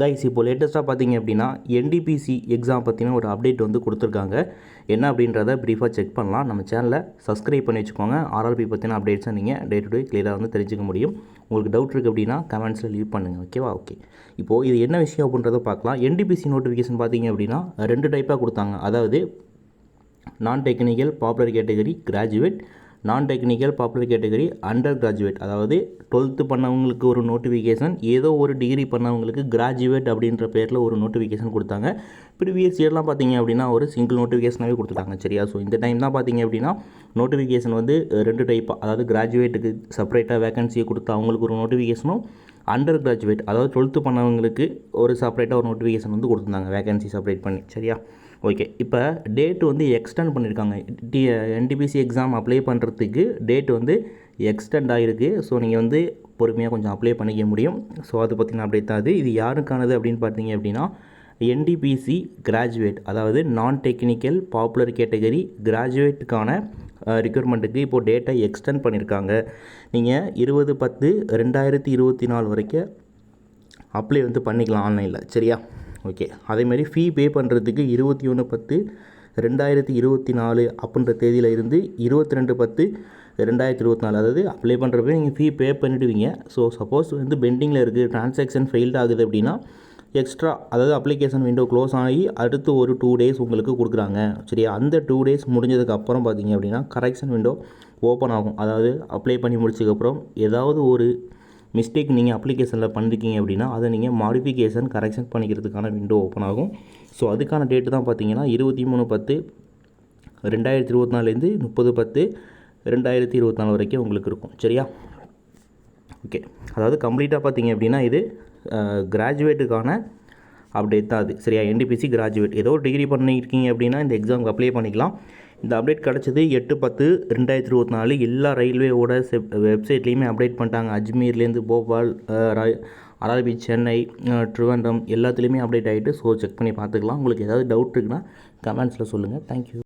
Guys இப்போ லேட்டஸ்ட்டாக பார்த்தீங்க அப்படின்னா என்டிபிசி எக்ஸாம் பற்றின ஒரு அப்டேட் வந்து கொடுத்துருக்காங்க. என்ன அப்படின்றத ப்ரீஃபாக செக் பண்ணலாம். நம்ம சேனலை சப்ஸ்கிரைப் பண்ணி வச்சுக்கோங்க. ஆர்ஆர்பி பற்றின அப்டேட்ஸை நீங்கள் டே டு டே கிளியராக வந்து தெரிஞ்சுக்க முடியும். உங்களுக்கு டவுட் இருக்குது அப்படின்னா கமெண்ட்ஸில் லீவ் பண்ணுங்கள். ஓகேவா? ஓகே. இப்போது இது என்ன விஷயம் அப்படின்றத பார்க்கலாம். என்டிபிசி நோட்டிஃபிகேஷன் பார்த்தீங்க அப்படின்னா 2 டைப்பாக கொடுத்தாங்க. அதாவது நான் டெக்னிக்கல் பாப்புலர் கேட்டகரி கிராஜுவேட், நான் technical popular category under graduate. அதாவது 12th பண்ணவங்களுக்கு ஒரு நோட்டிஃபிகேஷன், ஏதோ ஒரு டிகிரி பண்ணவங்களுக்கு கிராஜுவேட் அப்படின்ற பேரில் ஒரு நோட்டிஃபிகேஷன் கொடுத்தாங்க. ப்ரீவியஸ் இயர்லாம் பார்த்தீங்க அப்படின்னா ஒரு சிங்கிள் நோட்டிஃபிகேஷனாகவே கொடுத்துட்டாங்க. சரியா? ஸோ இந்த டைம் தான் பார்த்தீங்க அப்படின்னா நோட்டிஃபிகேஷன் வந்து 2 டைப்பாக, அதாவது கிராஜுவேட்டுக்கு செப்பரேட்டாக வேகன்சியை கொடுத்து அவங்களுக்கு ஒரு நோட்டிஃபிகேஷனும், அண்டர் கிராஜுவேட் அதாவது 12th பண்ணவங்களுக்கு ஒரு செப்பரேட்டாக ஒரு நோட்டிஃபிகேஷன் வந்து கொடுத்துருந்தாங்க, வேகன்சி செப்பரேட் பண்ணி. சரியா? ஓகே. இப்போ டேட்டு வந்து எக்ஸ்டெண்ட் பண்ணியிருக்காங்க. என்டிபிசி எக்ஸாம் அப்ளை பண்ணுறதுக்கு டேட் வந்து எக்ஸ்டெண்ட் ஆகிருக்கு. ஸோ நீங்கள் வந்து பொறுமையாக கொஞ்சம் அப்ளை பண்ணிக்க முடியும். ஸோ அதை பற்றின அப்டேட் தான் அது. இது யாருக்கானது அப்படின்னு பார்த்தீங்க அப்படின்னா என்டிபிசி கிராஜுவேட், அதாவது நான் டெக்னிக்கல் பாப்புலர் கேட்டகரி கிராஜுவேட்டுக்கான ரிக்யூர்மெண்ட்டுக்கு இப்போது டேட்டை எக்ஸ்டெண்ட் பண்ணியிருக்காங்க. நீங்கள் 20/10/2024 வரைக்கும் அப்ளை வந்து பண்ணிக்கலாம் ஆன்லைனில். சரியா? ஓகே. அதேமாதிரி ஃபீ பே பண்ணுறதுக்கு 21/10/2024 அப்படின்ற தேதியில் இருந்து 22/10/2024, அதாவது அப்ளை பண்ணுறப்ப நீங்கள் ஃபீ பே பண்ணிவிடுவீங்க. ஸோ சப்போஸ் வந்து பெண்டிங்கில் இருக்குது, டிரான்சாக்ஷன் ஃபெயில்ட் ஆகுது அப்படின்னா எக்ஸ்ட்ரா, அதாவது அப்ளிகேஷன் விண்டோ க்ளோஸ் ஆகி அடுத்து ஒரு 2 days உங்களுக்கு கொடுக்குறாங்க. சரியா? அந்த 2 days முடிஞ்சதுக்கப்புறம் பார்த்தீங்க அப்படின்னா கரெக்ஷன் விண்டோ ஓப்பன் ஆகும். அதாவது அப்ளை பண்ணி முடிச்சதுக்கப்புறம் ஏதாவது ஒரு மிஸ்டேக் நீங்கள் அப்ளிகேஷனில் பண்ணிருக்கீங்க அப்படின்னா அதை நீங்கள் மாடிஃபிகேஷன் கரெக்ஷன் பண்ணிக்கிறதுக்கான விண்டோ ஓப்பன் ஆகும். ஸோ அதுக்கான டேட்டு தான் பார்த்தீங்கன்னா 23/10/2024 30/10/2024 வரைக்கும் உங்களுக்கு இருக்கும். சரியா? ஓகே. அதாவது கம்ப்ளீட்டாக பார்த்தீங்க அப்படின்னா இது கிராஜுவேட்டுக்கான அப்டேட் தான் அது. சரியா? என்டிபிசி கிராஜுவேட் ஏதோ ஒரு டிகிரி பண்ணியிருக்கீங்க அப்படின்னா இந்த எக்ஸாமுக்கு அப்ளை பண்ணிக்கலாம். இந்த அப்டேட் கிடச்சது 8/10/2024. எல்லா ரயில்வேவோட வெப்சைட்லேயுமே அப்டேட் பண்ணிட்டாங்க. அஜ்மீர்லேருந்து போபால், ஆர்ஆர்பி சென்னை, ட்ரிவாண்ட்ரம் எல்லாத்துலேயுமே அப்டேட் ஆகிட்டு. ஸோ செக் பண்ணி பார்த்துக்கலாம். உங்களுக்கு ஏதாவது டவுட் இருக்குன்னா கமெண்ட்ஸில் சொல்லுங்கள். தேங்க்யூ.